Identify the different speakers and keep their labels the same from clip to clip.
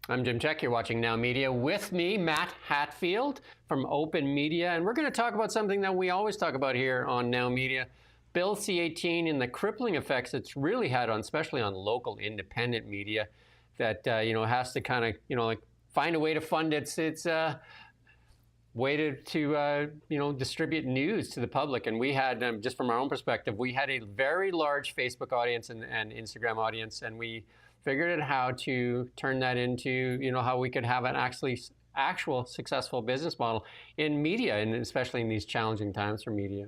Speaker 1: I'm Jim Check. You're watching Now Media. With me, Matt Hatfield from Open Media. And we're going to talk about something that we always talk about here on Now Media, Bill C-18 and the crippling effects it's really had on, especially on local independent media that, has to kind of, like find a way to fund its way to distribute news to the public. And we had, just from our own perspective, we had a very large Facebook audience and Instagram audience, and we figured out how to turn that into, how we could have an actual successful business model in media, and especially in these challenging times for media.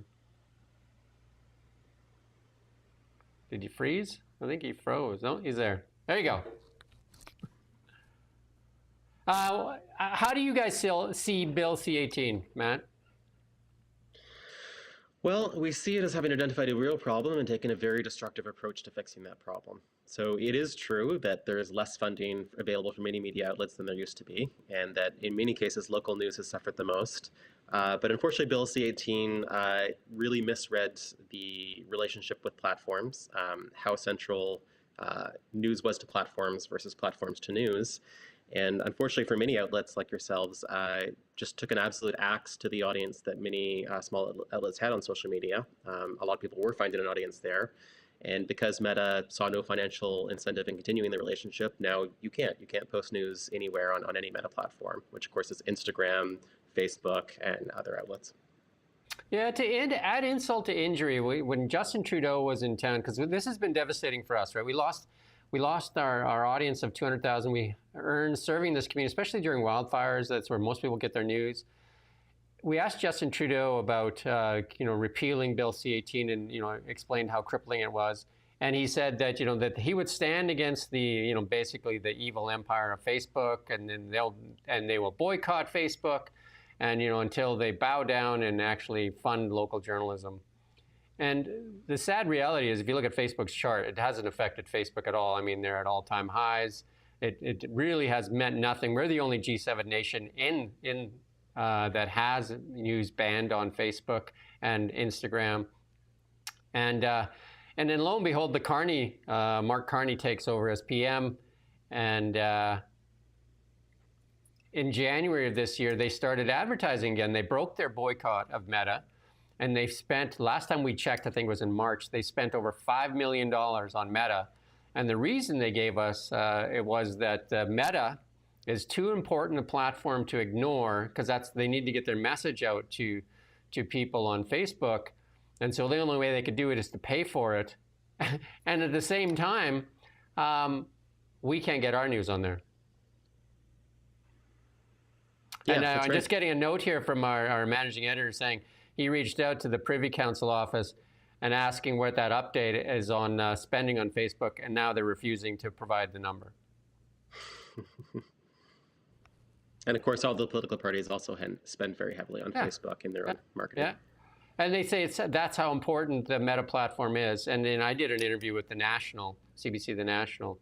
Speaker 1: Did he freeze? I think he froze. No, he's there. There you go. How do you guys see Bill C-18, Matt?
Speaker 2: Well, we see it as having identified a real problem and taken a very destructive approach to fixing that problem. So it is true that there is less funding available for many media outlets than there used to be, and that in many cases local news has suffered the most. But unfortunately, Bill C-18 really misread the relationship with platforms, how central news was to platforms versus platforms to news. And unfortunately for many outlets like yourselves, just took an absolute axe to the audience that many small outlets had on social media. A lot of people were finding an audience there. And because Meta saw no financial incentive in continuing the relationship, now you can't post news anywhere on any Meta platform, which of course is Instagram, Facebook, and other outlets.
Speaker 1: Yeah, to add insult to injury, when Justin Trudeau was in town, because this has been devastating for us, right? We lost our audience of 200,000 we earned serving this community, especially during wildfires. That's where most people get their news. We asked Justin Trudeau about, repealing Bill C-18 and, explained how crippling it was. And he said that, that he would stand against the, basically the evil empire of Facebook, and then they will boycott Facebook and, until they bow down and actually fund local journalism. And the sad reality is, if you look at Facebook's chart, it hasn't affected Facebook at all. I mean, they're at all-time highs. It really has meant nothing. We're the only G7 nation that has news banned on Facebook and Instagram. And then lo and behold, Mark Carney takes over as PM. And in January of this year, they started advertising again. They broke their boycott of Meta. And they spent, last time we checked, I think it was in March, they spent over $5 million on Meta. And the reason they gave us, it was that Meta is too important a platform to ignore, because they need to get their message out to people on Facebook. And so the only way they could do it is to pay for it. And at the same time, we can't get our news on there. Yeah, and I'm just getting a note here from our managing editor saying, he reached out to the Privy Council office and asking what that update is on spending on Facebook, and now they're refusing to provide the number.
Speaker 2: And of course, all the political parties also spend very heavily on Facebook in their own marketing. Yeah,
Speaker 1: and they say that's how important the Meta platform is. And then I did an interview with the National, CBC The National,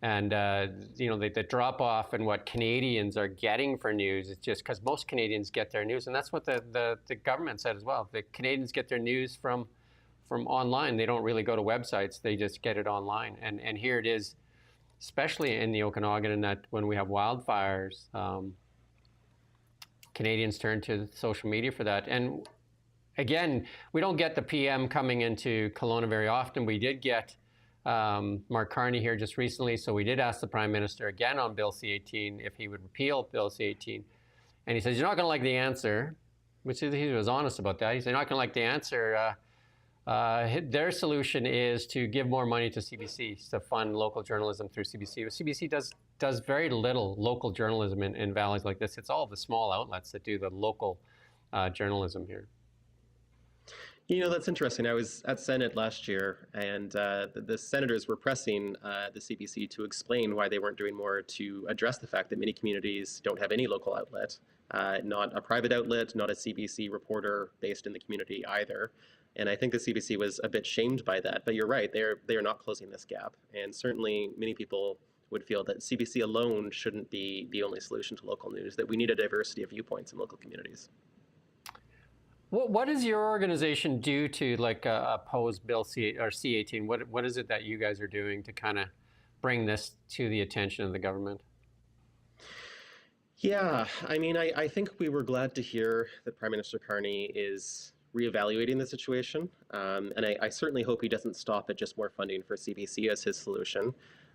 Speaker 1: and the drop off in what Canadians are getting for news is just because most Canadians get their news, and that's what the government said as well. The Canadians get their news from online. They don't really go to websites. They just get it online. And here it is, especially in the Okanagan, and that when we have wildfires, Canadians turn to social media for that. And again, we don't get the PM coming into Kelowna very often. We did get Mark Carney here just recently, so we did ask the Prime Minister again on Bill C-18 if he would repeal Bill C-18. And he says, you're not going to like the answer, which he was honest about that. He said, you're not going to like the answer. Their solution is to give more money to CBC, to fund local journalism through CBC. But CBC does very little local journalism in valleys like this. It's all the small outlets that do the local journalism here.
Speaker 2: That's interesting. I was at Senate last year, and the senators were pressing the CBC to explain why they weren't doing more to address the fact that many communities don't have any local outlet, not a private outlet, not a CBC reporter based in the community either. And I think the CBC was a bit shamed by that. But you're right, they are not closing this gap. And certainly many people would feel that CBC alone shouldn't be the only solution to local news, that we need a diversity of viewpoints in local communities.
Speaker 1: What does your organization do to oppose Bill C-18? What is it that you guys are doing to kind of bring this to the attention of the government?
Speaker 2: Yeah, I mean, I think we were glad to hear that Prime Minister Carney is reevaluating the situation. And I certainly hope he doesn't stop at just more funding for CBC as his solution.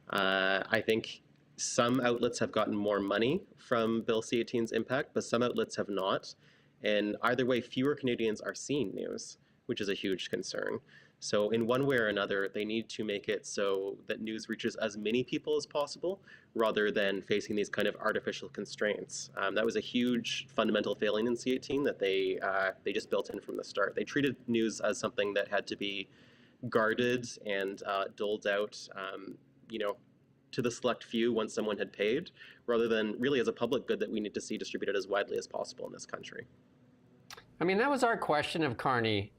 Speaker 2: I think some outlets have gotten more money from Bill C-18's impact, but some outlets have not. And either way, fewer Canadians are seeing news, which is a huge concern. So in one way or another, they need to make it so that news reaches as many people as possible, rather than facing these kind of artificial constraints. That was a huge fundamental failing in C-18 that they just built in from the start. They treated news as something that had to be guarded and doled out, you know, to the select few once someone had paid, rather than really as a public good that we need to see distributed as widely as possible in this country.
Speaker 1: I mean, that was our question of Carney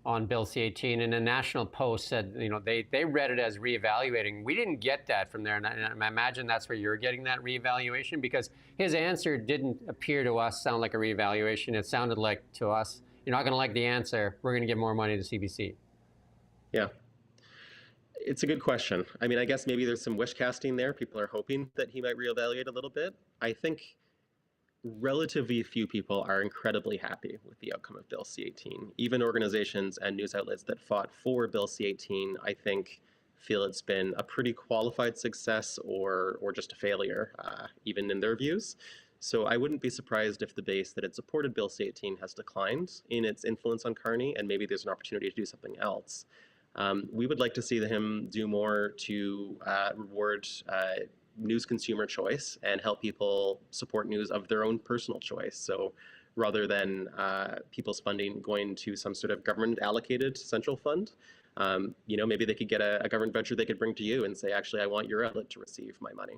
Speaker 1: on Bill C-18, and the National Post said, you know, they read it as reevaluating. We didn't get that from there, and I imagine that's where you're getting that reevaluation, because his answer didn't appear to us sound like a reevaluation. It sounded like to us, you're not going to like the answer, we're going to give more money to CBC.
Speaker 2: Yeah. It's a good question. I mean, I guess maybe there's some wish casting there. People are hoping that he might reevaluate a little bit. I think relatively few people are incredibly happy with the outcome of Bill C-18. Even organizations and news outlets that fought for Bill C-18, I think, feel it's been a pretty qualified success or just a failure, even in their views. So I wouldn't be surprised if the base that had supported Bill C-18 has declined in its influence on Carney, and maybe there's an opportunity to do something else. We would like to see him do more to reward news consumer choice and help people support news of their own personal choice. So rather than people's funding going to some sort of government allocated central fund, you know, maybe they could get a government voucher they could bring to you and say, actually, I want your outlet to receive my money.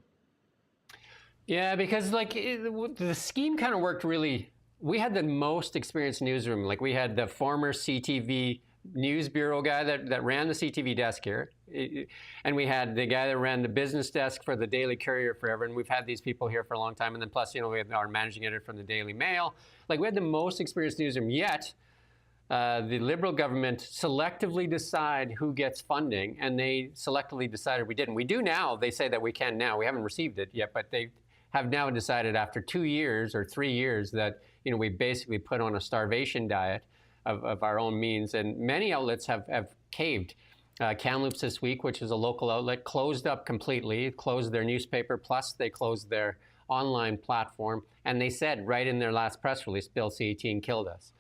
Speaker 1: Yeah, because like the scheme kind of worked really. We had the most experienced newsroom. Like we had the former CTV news bureau guy that ran the CTV desk here, and we had the guy that ran the business desk for the Daily Courier forever, and we've had these people here for a long time, and then plus, you know, we have our managing editor from the Daily Mail. Like we had the most experienced newsroom, yet the Liberal government selectively decide who gets funding, and they selectively decided we didn't. We do now. They say that we can now. We haven't received it yet, but they have now decided after 2 years or 3 years that, you know, we basically put on a starvation diet of our own means, and many outlets have caved. Kamloops this week, which is a local outlet, closed up completely, closed their newspaper, plus they closed their online platform, and they said right in their last press release, Bill C-18 killed us.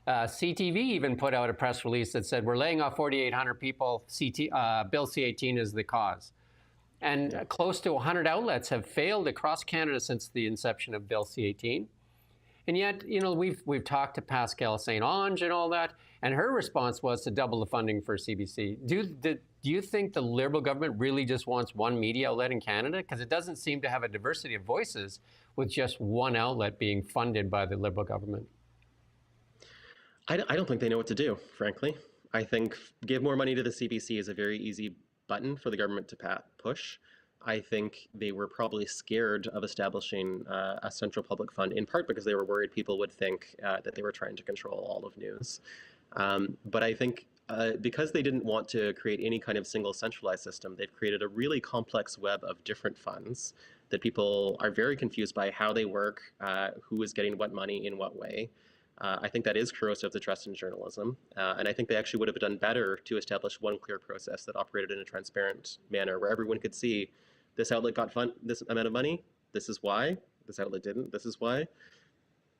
Speaker 1: CTV even put out a press release that said, we're laying off 4,800 people, Bill C-18 is the cause. And close to 100 outlets have failed across Canada since the inception of Bill C-18. And yet, you know, we've talked to Pascal St-Onge and all that, and her response was to double the funding for CBC. Do you think the Liberal government really just wants one media outlet in Canada? Because it doesn't seem to have a diversity of voices with just one outlet being funded by the Liberal government.
Speaker 2: I don't think they know what to do, frankly. I think give more money to the CBC is a very easy button for the government to push. I think they were probably scared of establishing a central public fund, in part because they were worried people would think that they were trying to control all of news. But I think because they didn't want to create any kind of single centralized system, they've created a really complex web of different funds that people are very confused by how they work, who is getting what money in what way. I think that is corrosive to trust in journalism, and I think they actually would have done better to establish one clear process that operated in a transparent manner where everyone could see this outlet got this amount of money, this is why, this outlet didn't, this is why.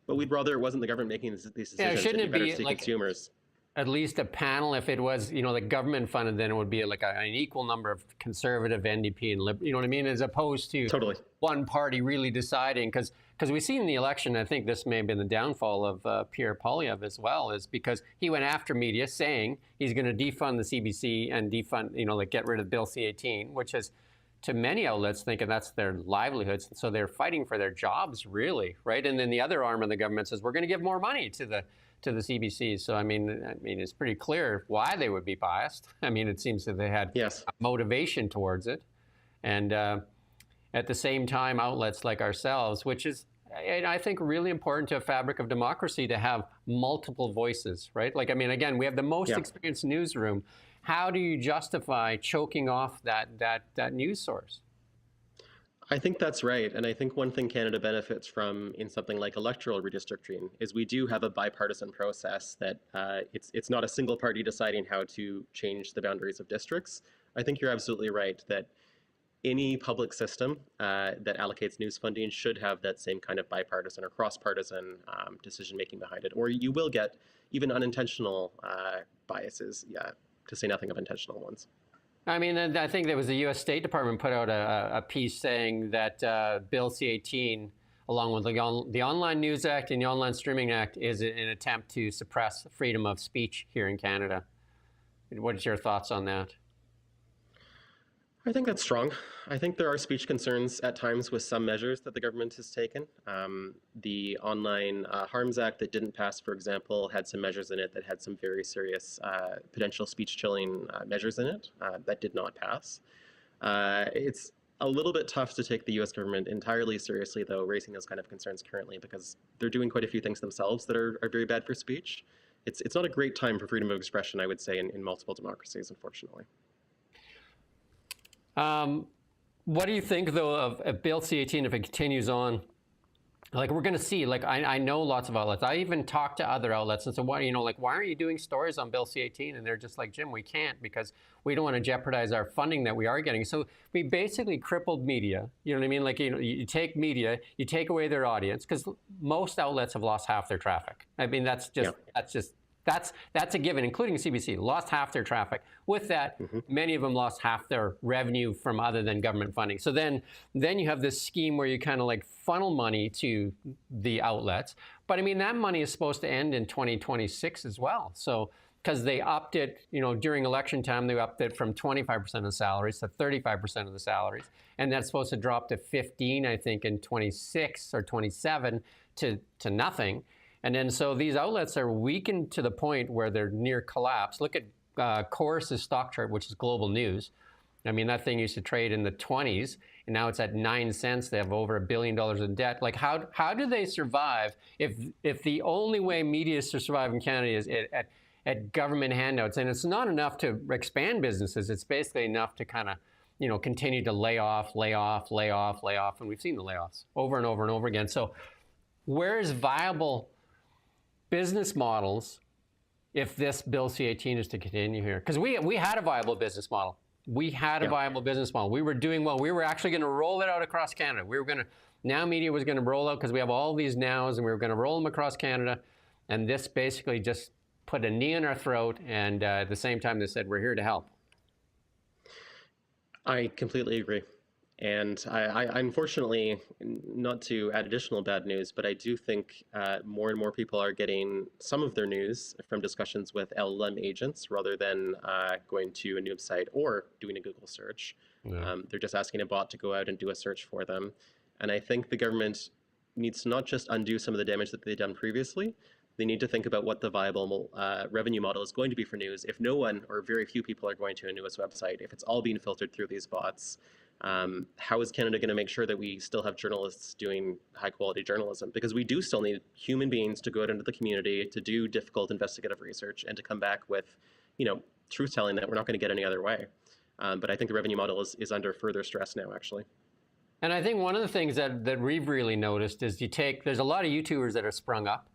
Speaker 2: But we'd rather it wasn't the government making these decisions.
Speaker 1: Yeah, shouldn't it be
Speaker 2: to
Speaker 1: like
Speaker 2: consumers.
Speaker 1: At least a panel? If it was, you know, the government funded, then it would be like an equal number of conservative, NDP, and Liberal, you know what I mean, as opposed to
Speaker 2: Totally.
Speaker 1: one party really deciding. Because we see in the election, I think this may have been the downfall of Pierre Poilievre as well, is because he went after media saying he's going to defund the CBC and defund, you know, like get rid of Bill C-18, which is to many outlets thinking that's their livelihoods. So they're fighting for their jobs, really, right? And then the other arm of the government says, we're going to give more money to the CBC. So, I mean, it's pretty clear why they would be biased. I mean, it seems that they had motivation towards it. And at the same time, outlets like ourselves, which is, I think, really important to a fabric of democracy to have multiple voices, right? Like, I mean, again, we have the most experienced newsroom. How do you justify choking off that news source?
Speaker 2: I think that's right. And I think one thing Canada benefits from in something like electoral redistricting is we do have a bipartisan process that it's not a single party deciding how to change the boundaries of districts. I think you're absolutely right that any public system that allocates news funding should have that same kind of bipartisan or cross-partisan decision making behind it, or you will get even unintentional biases, yeah, to say nothing of intentional ones.
Speaker 1: I mean, I think there was the U.S. State Department put out a piece saying that Bill C-18, along with the Online News Act and the Online Streaming Act, is an attempt to suppress freedom of speech here in Canada. What is your thoughts on that?
Speaker 2: I think that's strong. I think there are speech concerns at times with some measures that the government has taken. The Online Harms Act that didn't pass, for example, had some measures in it that had some very serious potential speech chilling measures in it that did not pass. It's a little bit tough to take the US government entirely seriously, though, raising those kind of concerns currently, because they're doing quite a few things themselves that are very bad for speech. It's not a great time for freedom of expression, I would say, in multiple democracies, unfortunately.
Speaker 1: What do you think, though, of Bill C-18 if it continues on? Like, we're going to see, like, I know lots of outlets. I even talked to other outlets and said, why aren't you doing stories on Bill C-18? And they're just like, Jim, we can't because we don't want to jeopardize our funding that we are getting. So we basically crippled media. You know what I mean? Like, you take media, you take away their audience, because most outlets have lost half their traffic. I mean, that's a given, including CBC, lost half their traffic. With that, many of them lost half their revenue from other than government funding. So then you have this scheme where you kind of like funnel money to the outlets. But I mean, that money is supposed to end in 2026 as well. So, because they upped it, during election time, they upped it from 25% of the salaries to 35% of the salaries. And that's supposed to drop to 15, I think, in 26 or 27 to nothing. And then so these outlets are weakened to the point where they're near collapse. Look at Chorus's stock chart, which is global news. I mean, that thing used to trade in the 20s, and now it's at 9 cents. They have over $1 billion in debt. Like, how do they survive if the only way media is to survive in Canada is at government handouts? And it's not enough to expand businesses. It's basically enough to kind of, continue to lay off. And we've seen the layoffs over and over and over again. So where's viable business models if this Bill C-18 is to continue here? Because we had a viable business model. We had a viable business model. We were doing well. We were actually going to roll it out across Canada. Now Media was going to roll out, because we have all these nows, and we were going to roll them across Canada. And this basically just put a knee in our throat. And at the same time, they said, we're here to help.
Speaker 2: I completely agree. And I unfortunately, not to add additional bad news, but I do think more and more people are getting some of their news from discussions with LLM agents rather than going to a news site or doing a Google search. Yeah. They're just asking a bot to go out and do a search for them. And I think the government needs to not just undo some of the damage that they've done previously. They need to think about what the viable revenue model is going to be for news if no one or very few people are going to a news website, if it's all being filtered through these bots. How is Canada going to make sure that we still have journalists doing high quality journalism? Because we do still need human beings to go out into the community, to do difficult investigative research, and to come back with, truth telling that we're not going to get any other way. But I think the revenue model is under further stress now, actually.
Speaker 1: And I think one of the things that we've really noticed is there's a lot of YouTubers that are sprung up,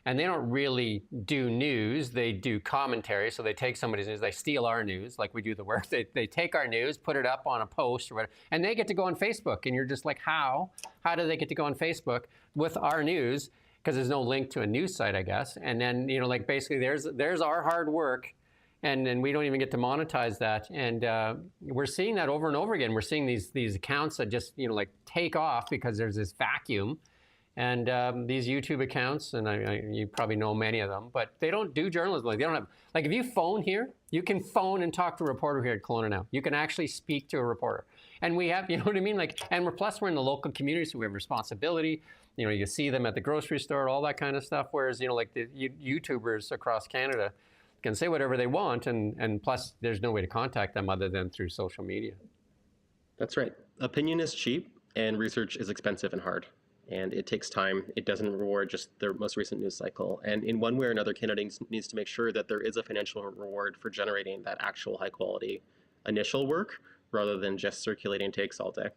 Speaker 1: and they don't really do news, they do commentary. So they take somebody's news, they steal our news, like we do the work. They take our news, put it up on a post or whatever, and they get to go on Facebook. And you're just like, how? How do they get to go on Facebook with our news? Because there's no link to a news site, I guess. And then, basically there's our hard work, and then we don't even get to monetize that. And we're seeing that over and over again. We're seeing these accounts that just, take off because there's this vacuum. And these YouTube accounts, and you probably know many of them, but they don't do journalism. Like, they don't have, like, if you phone here, you can phone and talk to a reporter here at Kelowna Now. You can actually speak to a reporter. And we have, you know what I mean? Like, and we're in the local community, so we have responsibility. You see them at the grocery store, all that kind of stuff. Whereas, like the YouTubers across Canada can say whatever they want, and plus there's no way to contact them other than through social media. That's
Speaker 2: right. Opinion is cheap, and research is expensive and hard. And it takes time. It doesn't reward just their most recent news cycle. And in one way or another, Canada needs to make sure that there is a financial reward for generating that actual high quality initial work rather than just circulating takes all day.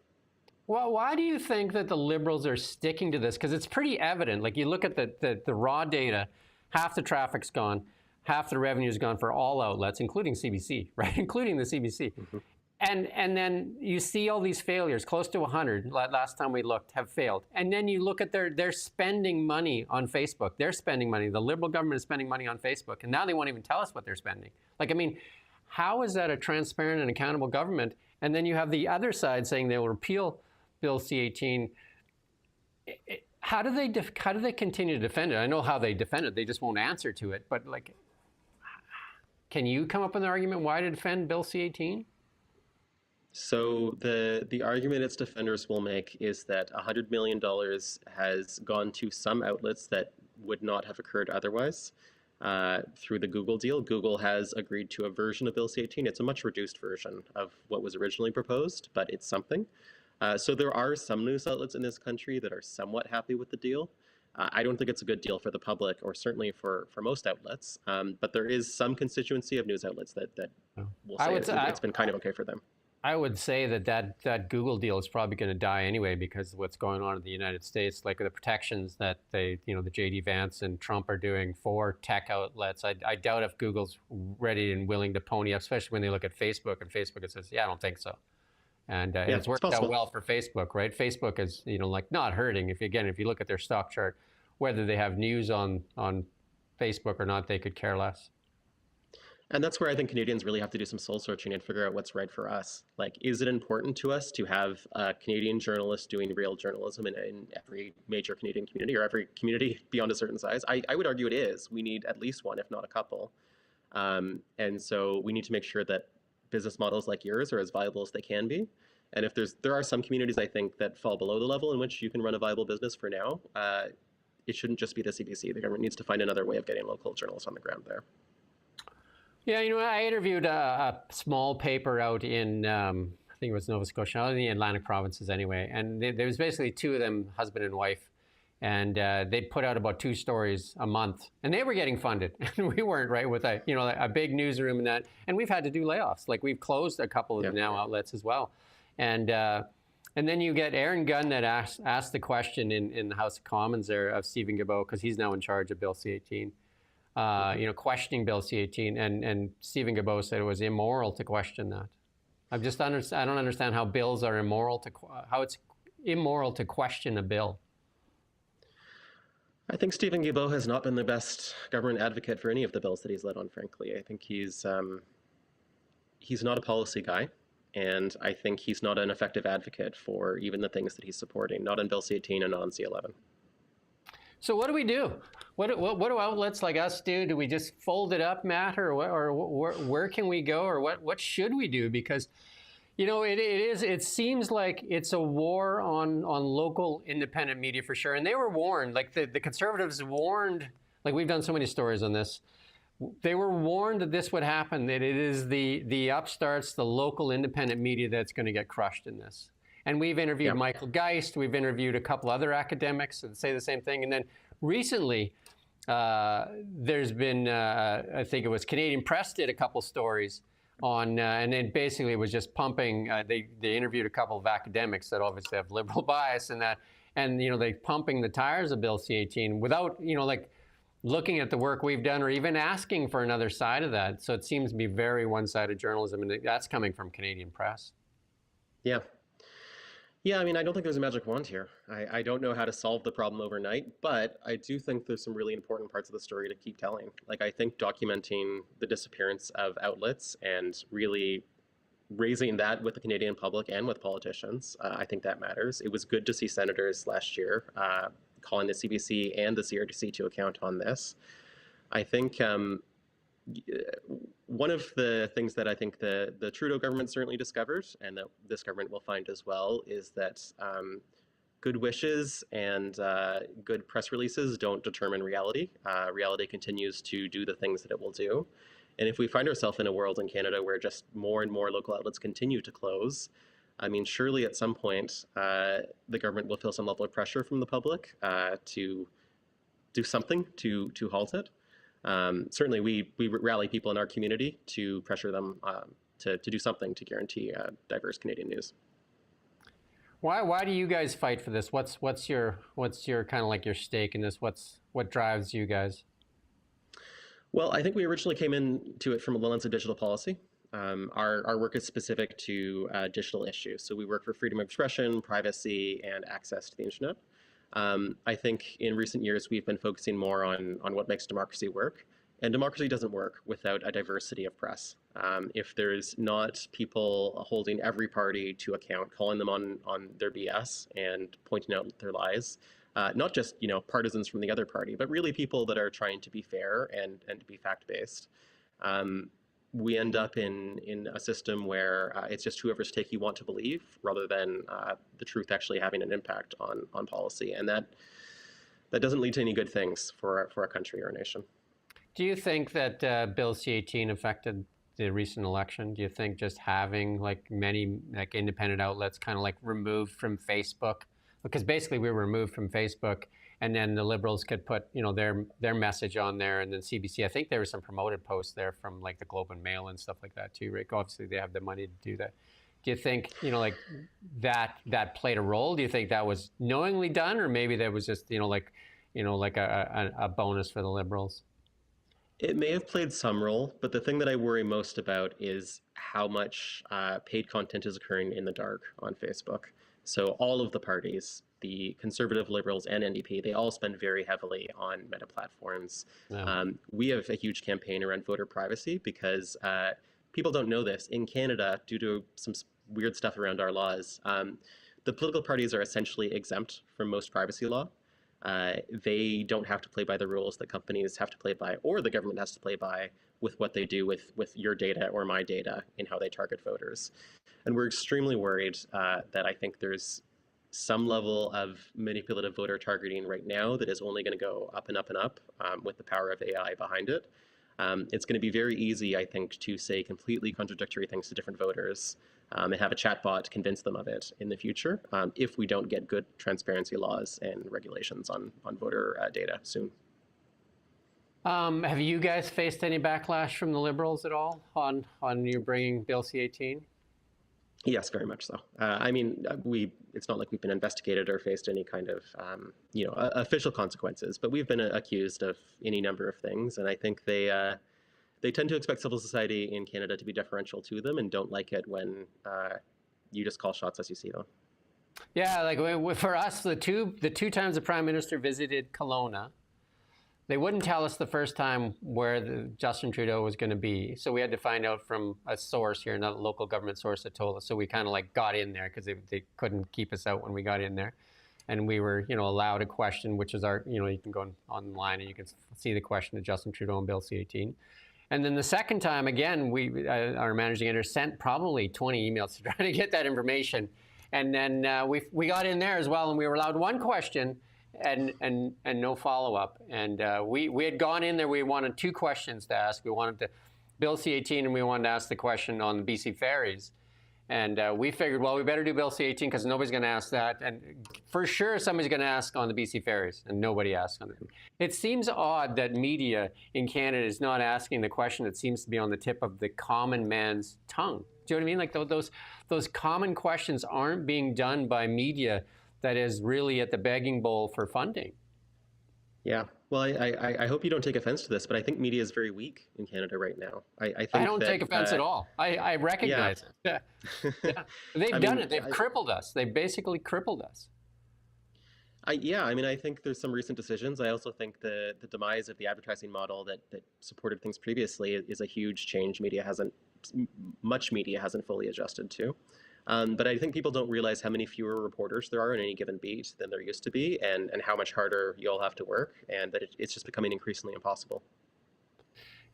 Speaker 1: Well, why do you think that the Liberals are sticking to this? Because it's pretty evident. Like, you look at the raw data, half the traffic's gone, half the revenue's gone for all outlets, including CBC, right? Including the CBC.
Speaker 2: Mhm.
Speaker 1: And then you see all these failures, close to 100, last time we looked, have failed. And then you look at they're spending money on Facebook. They're spending money. The Liberal government is spending money on Facebook. And now they won't even tell us what they're spending. Like, I mean, how is that a transparent and accountable government? And then you have the other side saying they will repeal Bill C-18. How do they continue to defend it? I know how they defend it. They just won't answer to it. But, like, can you come up with an argument why to defend Bill C-18?
Speaker 2: So the argument its defenders will make is that $100 million has gone to some outlets that would not have occurred otherwise through the Google deal. Google has agreed to a version of Bill C-18. It's a much reduced version of what was originally proposed, but it's something. So there are some news outlets in this country that are somewhat happy with the deal. I don't think it's a good deal for the public, or certainly for most outlets. But there is some constituency of news outlets that will say it's been kind of okay for them.
Speaker 1: I would say that Google deal is probably going to die anyway, because of what's going on in the United States, like the protections that the J.D. Vance and Trump are doing for tech outlets. I doubt if Google's ready and willing to pony up, especially when they look at Facebook, and Facebook says, yeah, I don't think so. And it's worked out well for Facebook, right? Facebook is, like, not hurting. If you look at their stock chart, whether they have news on Facebook or not, they could care less.
Speaker 2: And that's where I think Canadians really have to do some soul searching and figure out what's right for us. Like, is it important to us to have Canadian journalists doing real journalism in every major Canadian community, or every community beyond a certain size? I would argue it is. We need at least one, if not a couple. And so we need to make sure that business models like yours are as viable as they can be. And if there are some communities, I think, that fall below the level in which you can run a viable business for now, it shouldn't just be the CBC. The government needs to find another way of getting local journalists on the ground there.
Speaker 1: Yeah, I interviewed a small paper out in, I think it was Nova Scotia, out in the Atlantic provinces anyway. And there was basically two of them, husband and wife. And they'd put out about 2 stories a month. And they were getting funded. And we weren't, right, with a big newsroom and that. And we've had to do layoffs. Like, we've closed a couple of the now outlets as well. And then you get Aaron Gunn that asked the question in the House of Commons there of Stephen Guilbeault, because he's now in charge of Bill C-18. Questioning Bill C-18, and Stephen Guilbeault said it was immoral to question that. I don't understand how bills are immoral how it's immoral to question a bill.
Speaker 2: I think Stephen Guilbeault has not been the best government advocate for any of the bills that he's led on, frankly. I think he's not a policy guy, and I think he's not an effective advocate for even the things that he's supporting, not on Bill C-18 and not on C-11.
Speaker 1: So what do we do? What do outlets like us do? Do we just fold it up, Matt, or where can we go, or what should we do? Because, it seems like it's a war on local independent media for sure. And they were warned, like the Conservatives warned, like we've done so many stories on this. They were warned that this would happen, that it is the upstarts, the local independent media that's going to get crushed in this. And we've interviewed Michael Geist. We've interviewed a couple other academics that say the same thing. And then recently, there's been, I think it was Canadian Press did a couple stories on, and then basically it was just pumping. They interviewed a couple of academics that obviously have liberal bias and that, and they pumping the tires of Bill C-18 without like looking at the work we've done or even asking for another side of that. So it seems to be very one-sided journalism, and that's coming from Canadian Press.
Speaker 2: Yeah. Yeah, I mean, I don't think there's a magic wand here. I don't know how to solve the problem overnight, but I do think there's some really important parts of the story to keep telling. Like, I think documenting the disappearance of outlets and really raising that with the Canadian public and with politicians, I think that matters. It was good to see senators last year calling the CBC and the CRTC to account on this. I think one of the things that I think the Trudeau government certainly discovered, and that this government will find as well, is that good wishes and good press releases don't determine reality. Reality continues to do the things that it will do. And if we find ourselves in a world in Canada where just more and more local outlets continue to close, I mean, surely at some point the government will feel some level of pressure from the public to do something to halt it. Certainly, we rally people in our community to pressure them to do something to guarantee diverse Canadian news.
Speaker 1: Why do you guys fight for this? What's your kind of like your stake in this? What drives you guys?
Speaker 2: Well, I think we originally came into it from a lens of digital policy. Our work is specific to digital issues. So we work for freedom of expression, privacy, and access to the internet. I think in recent years, we've been focusing more on what makes democracy work. And democracy doesn't work without a diversity of press. If there's not people holding every party to account, calling them on their BS and pointing out their lies, not just partisans from the other party, but really people that are trying to be fair and to be fact-based. We end up in a system where it's just whoever's take you want to believe, rather than the truth actually having an impact on policy, and that doesn't lead to any good things for our country or our nation.
Speaker 1: Do you think that Bill C-18 affected the recent election? Do you think just having many independent outlets kind of removed from Facebook, because basically we were removed from Facebook, and then the Liberals could put their message on there, and then CBC, I think there were some promoted posts there from the Globe and Mail and stuff like that too, right? Obviously they have the money to do that. Do you think that played a role? Do you think that was knowingly done, or maybe that was just a bonus for the Liberals?
Speaker 2: It may have played some role, but the thing that I worry most about is how much paid content is occurring in the dark on Facebook. So all of the parties, the Conservative, Liberals, and NDP, they all spend very heavily on meta platforms. Yeah. We have a huge campaign around voter privacy because people don't know this. In Canada, due to some weird stuff around our laws, the political parties are essentially exempt from most privacy law. They don't have to play by the rules that companies have to play by, or the government has to play by, with what they do with your data or my data in how they target voters. And we're extremely worried that I think there's some level of manipulative voter targeting right now that is only going to go up and up and up with the power of AI behind it. It's going to be very easy, I think, to say completely contradictory things to different voters and have a chatbot convince them of it in the future if we don't get good transparency laws and regulations on voter data soon.
Speaker 1: Have you guys faced any backlash from the Liberals at all on you bringing Bill C-18?
Speaker 2: Yes, very much so. I mean, it's not like we've been investigated or faced any kind of, official consequences, but we've been accused of any number of things. And I think they tend to expect civil society in Canada to be deferential to them and don't like it when you just call shots as you see them.
Speaker 1: Yeah, for us, the two times the Prime Minister visited Kelowna, they wouldn't tell us the first time where Justin Trudeau was going to be. So we had to find out from a source here, not a local government source that told us. So we kind of got in there because they couldn't keep us out when we got in there. And we were, allowed a question, which is our, you can go online and you can see the question to Justin Trudeau and Bill C-18. And then the second time, again, our managing editor sent probably 20 emails to try to get that information. And then we got in there as well, and we were allowed one question and no follow-up. And we had gone in there, we wanted two questions to ask. We wanted to Bill C-18, and we wanted to ask the question on the BC ferries. And we figured, well, we better do Bill C-18 because nobody's going to ask that. And for sure, somebody's going to ask on the BC ferries, and nobody asked on it. It seems odd that media in Canada is not asking the question that seems to be on the tip of the common man's tongue. Do you know what I mean? Those common questions aren't being done by media that is really at the begging bowl for funding.
Speaker 2: Yeah. Well, I hope you don't take offense to this, but I think media is very weak in Canada right now. I
Speaker 1: don't take offense at all. I recognize it. Yeah. They've done it. They've crippled us. They basically crippled us.
Speaker 2: I think there's some recent decisions. I also think the demise of the advertising model that supported things previously is a huge change. Much media hasn't fully adjusted to. But I think people don't realize how many fewer reporters there are in any given beat than there used to be, and how much harder you all have to work, and that it's just becoming increasingly impossible.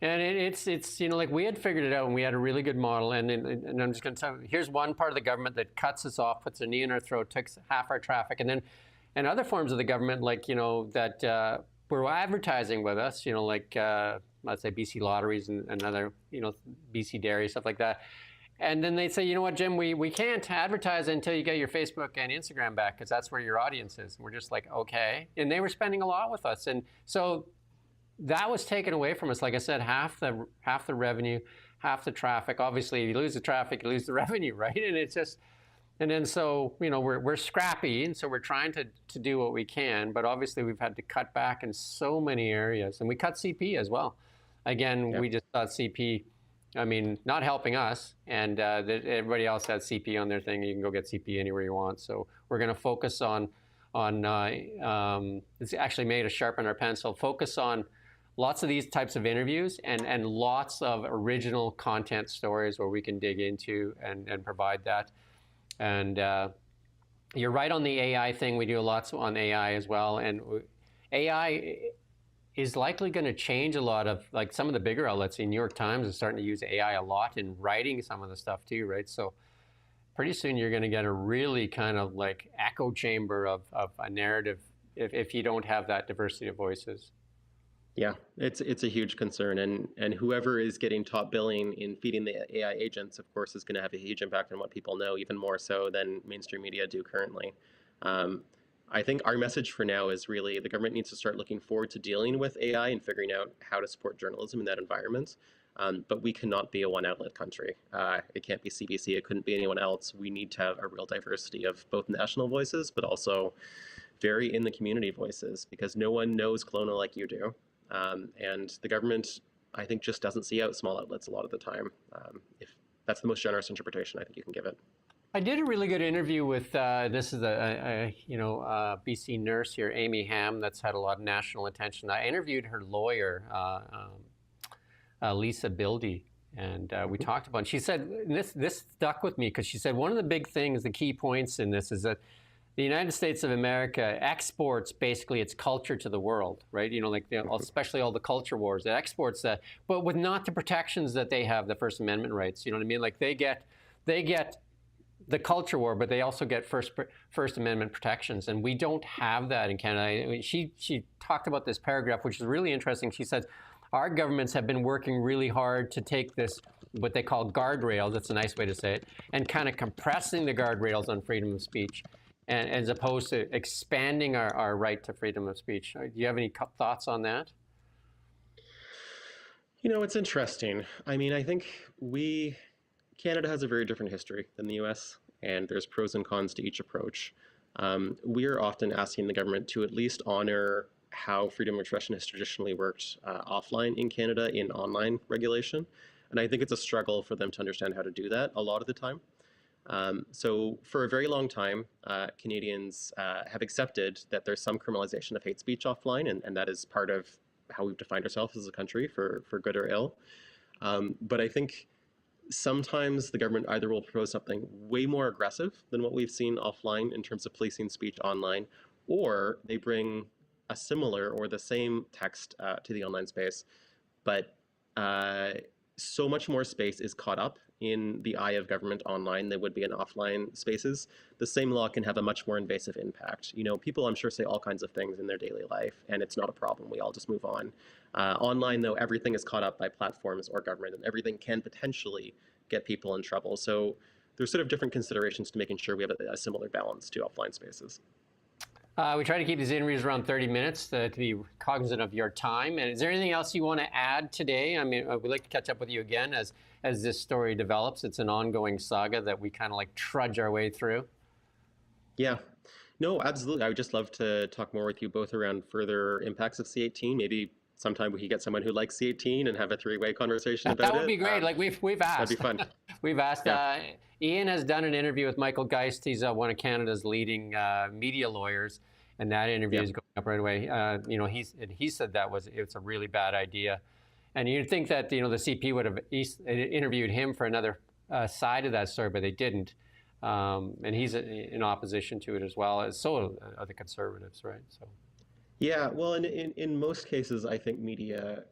Speaker 1: And it's we had figured it out, and we had a really good model. And I'm just going to tell you, here's one part of the government that cuts us off, puts a knee in our throat, takes half our traffic, and other forms of the government, that were advertising with us, let's say BC Lotteries and other, BC Dairy, stuff like that. And then they'd say, you know what, Jim, we can't advertise until you get your Facebook and Instagram back because that's where your audience is. And we're just like, okay. And they were spending a lot with us. And so that was taken away from us. Like I said, half the revenue, half the traffic. Obviously, if you lose the traffic, you lose the revenue, right? And it's just, And then so, we're scrappy, and so we're trying to do what we can, but obviously we've had to cut back in so many areas, and we cut CP as well. Again,
Speaker 2: Yeah.
Speaker 1: we just thought CP, I mean, not helping us, and that everybody else has CP on their thing. You can go get CP anywhere you want. So we're going to focus on it's actually made us sharpen our pencil, focus on lots of these types of interviews and lots of original content stories where we can dig into and provide that. And you're right on the AI thing. We do lots on AI as well. And AI is likely going to change a lot of, like, some of the bigger outlets. The New York Times is starting to use AI a lot in writing some of the stuff too, right? So pretty soon you're going to get a really kind of like echo chamber of a narrative if you don't have that diversity of voices.
Speaker 2: Yeah, it's a huge concern, and whoever is getting top billing in feeding the AI agents, of course, is going to have a huge impact on what people know, even more so than mainstream media do currently. I think our message for now is really the government needs to start looking forward to dealing with AI and figuring out how to support journalism in that environment. But we cannot be a one-outlet country. It can't be CBC. It couldn't be anyone else. We need to have a real diversity of both national voices, but also very in the community voices, because no one knows Kelowna like you do. And the government, I think, just doesn't see out small outlets a lot of the time. If that's the most generous interpretation I think you can give it.
Speaker 1: I did a really good interview with this is a BC nurse here, Amy Ham, that's had a lot of national attention. I interviewed her lawyer, Lisa Bildy, and we talked about. And she said this stuck with me because she said one of the big things, the key points in this is that the United States of America exports basically its culture to the world, right? Especially all the culture wars. It exports that, but with not the protections that they have, the First Amendment rights. You know what I mean? Like they get the culture war, but they also get First Amendment protections, and we don't have that in Canada. I mean, she talked about this paragraph, which is really interesting. She said, our governments have been working really hard to take this, what they call guardrails, that's a nice way to say it, and kind of compressing the guardrails on freedom of speech, and as opposed to expanding our right to freedom of speech. Do you have any thoughts on that?
Speaker 2: It's interesting. I mean, I think Canada has a very different history than the US, and there's pros and cons to each approach. We're often asking the government to at least honor how freedom of expression has traditionally worked offline in Canada in online regulation. And I think it's a struggle for them to understand how to do that a lot of the time. So for a very long time, Canadians have accepted that there's some criminalization of hate speech offline, and that is part of how we've defined ourselves as a country, for good or ill. But I think sometimes the government either will propose something way more aggressive than what we've seen offline in terms of policing speech online, or they bring a similar or the same text to the online space, but so much more space is caught up in the eye of government online than would be in offline spaces. The same law can have a much more invasive impact. People, I'm sure, say all kinds of things in their daily life, and it's not a problem. We all just move on. Online, though, everything is caught up by platforms or government, and everything can potentially get people in trouble. So there's sort of different considerations to making sure we have a similar balance to offline spaces.
Speaker 1: We try to keep these interviews around 30 minutes to be cognizant of your time. And is there anything else you want to add today? I mean, we'd like to catch up with you again as this story develops. It's an ongoing saga that we kind of like trudge our way through.
Speaker 2: Yeah. No, absolutely. I would just love to talk more with you both around further impacts of C18. Maybe sometime we could get someone who likes C18 and have a three-way conversation about it.
Speaker 1: That would be great. Like we've asked.
Speaker 2: That'd be fun.
Speaker 1: We've asked. Yeah. Ian has done an interview with Michael Geist. He's one of Canada's leading media lawyers, and that interview is going up right away. He said it's a really bad idea, and you'd think that the CP would have interviewed him for another side of that story, but they didn't. And he's in opposition to it as well, as so are the Conservatives, right? So.
Speaker 2: Yeah, well, in most cases, I think media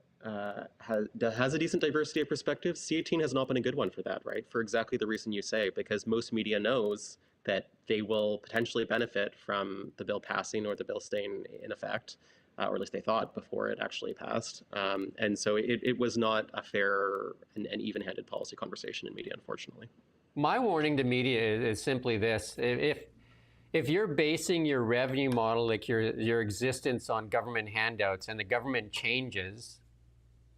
Speaker 2: has a decent diversity of perspectives. C18 has not been a good one for that, right? For exactly the reason you say, because most media knows that they will potentially benefit from the bill passing or the bill staying in effect, or at least they thought before it actually passed. And so it was not a fair and even-handed policy conversation in media, unfortunately. My
Speaker 1: warning to media is simply this. If you're basing your revenue model, like your existence, on government handouts, and the government changes,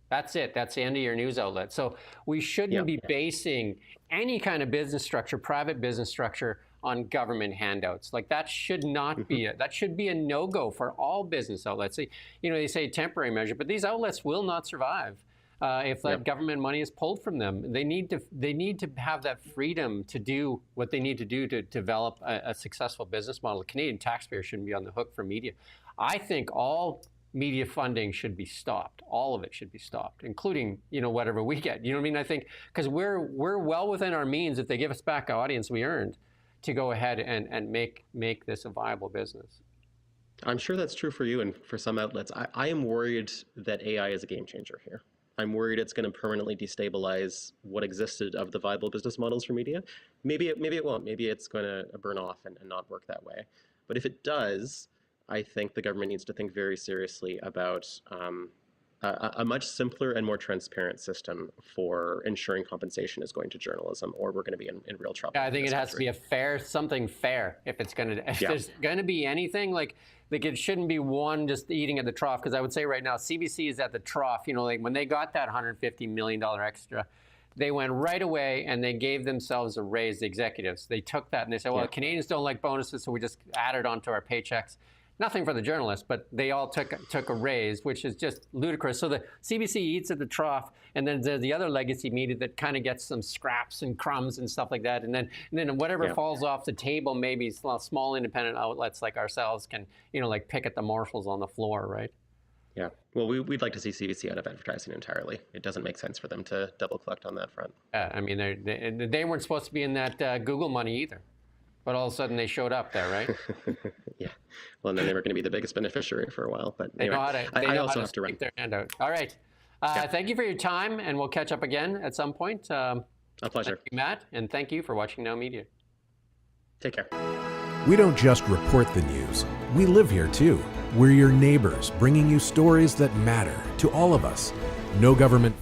Speaker 1: that's it. That's the end of your news outlet. So we shouldn't be basing any kind of business structure, private business structure, on government handouts. Like that should not be that should be a no-go for all business outlets. They say temporary measure, but these outlets will not survive if that government money is pulled from them. They need to have that freedom to do what they need to do to develop a successful business model. The Canadian taxpayer shouldn't be on the hook for media. I think all media funding should be stopped. All of it should be stopped, including, whatever we get. You know what I mean? I think because we're well within our means, if they give us back the audience we earned, to go ahead and make this a viable business.
Speaker 2: I'm sure that's true for you and for some outlets. I am worried that AI is a game changer here. I'm worried it's going to permanently destabilize what existed of the viable business models for media. Maybe it won't. Maybe it's going to burn off and not work that way. But if it does, I think the government needs to think very seriously about a much simpler and more transparent system for ensuring compensation is going to journalism, or we're going to be in real trouble.
Speaker 1: Yeah, I think it has to be something fair. If there's going to be anything like it shouldn't be one just eating at the trough. Because I would say right now, CBC is at the trough. Like when they got that $150 million extra, they went right away and they gave themselves a raise. The executives, they took that and they said, well, Canadians don't like bonuses, so we just added onto our paychecks. Nothing for the journalists, but they all took a raise, which is just ludicrous. So the CBC eats at the trough, and then there's the other legacy media that kind of gets some scraps and crumbs and stuff like that. And then whatever falls off the table, maybe small independent outlets like ourselves can, like pick at the morsels on the floor, right?
Speaker 2: Yeah. Well, we'd like to see CBC out of advertising entirely. It doesn't make sense for them to double collect on that front.
Speaker 1: I mean, they weren't supposed to be in that Google money either. But all of a sudden they showed up there, right?
Speaker 2: Yeah. Well, and then they were going to be the biggest beneficiary for a while. But anyway,
Speaker 1: I
Speaker 2: also have to run.
Speaker 1: Their hand out. All right. Thank you for your time, and we'll catch up again at some point.
Speaker 2: A pleasure.
Speaker 1: Thank you, Matt, and thank you for watching Now Media.
Speaker 2: Take care.
Speaker 3: We don't just report the news. We live here, too. We're your neighbors, bringing you stories that matter to all of us. No government